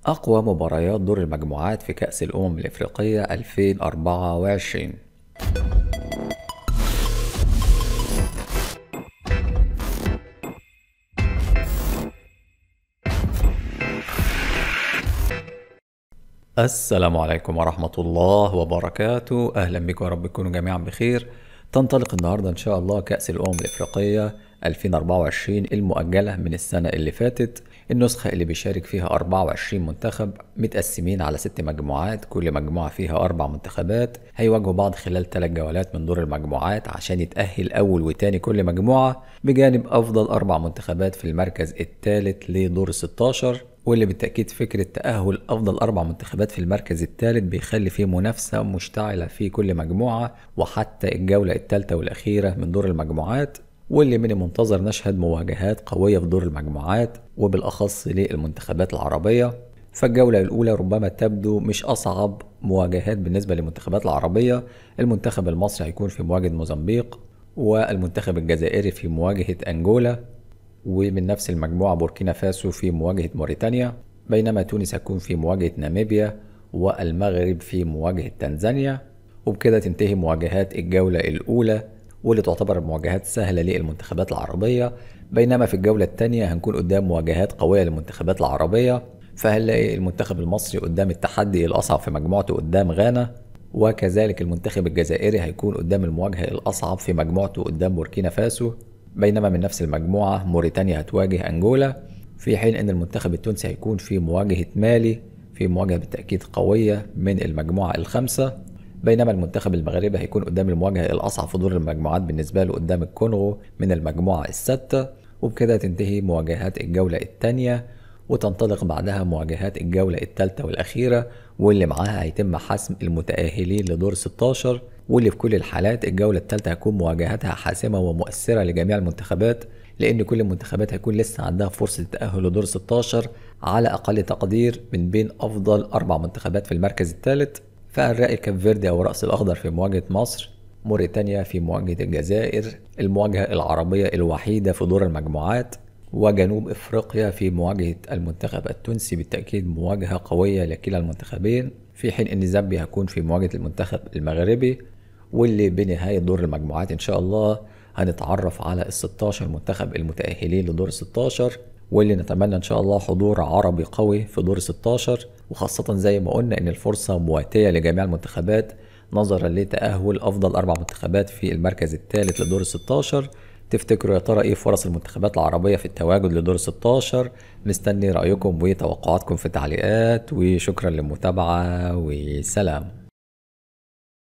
أقوى مباريات دور المجموعات في كأس الأمم الإفريقية 2024. السلام عليكم ورحمة الله وبركاته، أهلا بكم ورب تكونوا جميعا بخير. تنطلق النهاردة إن شاء الله كأس الأمم الإفريقية 2024 المؤجلة من السنة اللي فاتت، النسخة اللي بيشارك فيها 24 منتخب متقسمين على 6 مجموعات، كل مجموعة فيها 4 منتخبات هيواجهوا بعض خلال 3 جولات من دور المجموعات عشان يتأهل أول وتاني كل مجموعة، بجانب أفضل 4 منتخبات في المركز الثالث لدور 16. واللي بالتأكيد فكرة تأهل أفضل 4 منتخبات في المركز الثالث بيخلي فيه منافسة مشتعلة في كل مجموعة وحتى الجولة الثالثة والأخيرة من دور المجموعات، واللي من المنتظر نشهد مواجهات قوية في دور المجموعات وبالأخص للمنتخبات العربية. فالجولة الأولى ربما تبدو مش أصعب مواجهات بالنسبة للمنتخبات العربية، المنتخب المصري هيكون في مواجهة موزمبيق، والمنتخب الجزائري في مواجهة أنجولا، ومن نفس المجموعة بوركينا فاسو في مواجهة موريتانيا، بينما تونس هتكون في مواجهة ناميبيا، والمغرب في مواجهة تنزانيا. وبكده تنتهي مواجهات الجولة الأولى، واللي تعتبر مواجهات سهلة للمنتخبات العربية. بينما في الجولة الثانية هنكون قدام مواجهات قوية للمنتخبات العربية، فهنلاقي المنتخب المصري قدام التحدي الأصعب في مجموعته قدام غانا، وكذلك المنتخب الجزائري هيكون قدام المواجهة الأصعب في مجموعته قدام بوركينا فاسو. بينما من نفس المجموعة موريتانيا هتواجه أنجولا، في حين أن المنتخب التونسي هيكون في مواجهة مالي في مواجهة بالتأكيد قوية من المجموعة الخامسة. بينما المنتخب المغربي هيكون قدام المواجهة الأصعب في دور المجموعات بالنسبة له قدام الكونغو من المجموعة السادسة. وبكده تنتهي مواجهات الجولة الثانية، وتنطلق بعدها مواجهات الجولة الثالثة والأخيرة، واللي معاها هيتم حسم المتأهلين لدور 16، واللي في كل الحالات الجولة الثالثة هتكون مواجهاتها حاسمة ومؤثرة لجميع المنتخبات، لأن كل المنتخبات هيكون لسه عندها فرصة التأهل لدور 16 على أقل تقدير من بين أفضل 4 منتخبات في المركز الثالث. فهنلاقي كاب فيردي أو رأس الأخضر في مواجهة مصر، موريتانيا في مواجهة الجزائر، المواجهة العربية الوحيدة في دور المجموعات، وجنوب افريقيا في مواجهة المنتخب التونسي، بالتأكيد مواجهة قوية لكلا المنتخبين، في حين ان زامبيا هتكون في مواجهة المنتخب المغربي. واللي بنهاية دور المجموعات ان شاء الله هنتعرف على ال 16 منتخب المتأهلين لدور 16، واللي نتمنى ان شاء الله حضور عربي قوي في دور 16، وخاصة زي ما قلنا ان الفرصة مواتية لجميع المنتخبات نظرا لتأهل افضل 4 منتخبات في المركز الثالث لدور 16. تفتكروا يا ترى ايه فرص المنتخبات العربية في التواجد لدور 16؟ مستني رأيكم وتوقعاتكم في التعليقات، وشكرا للمتابعة وسلام.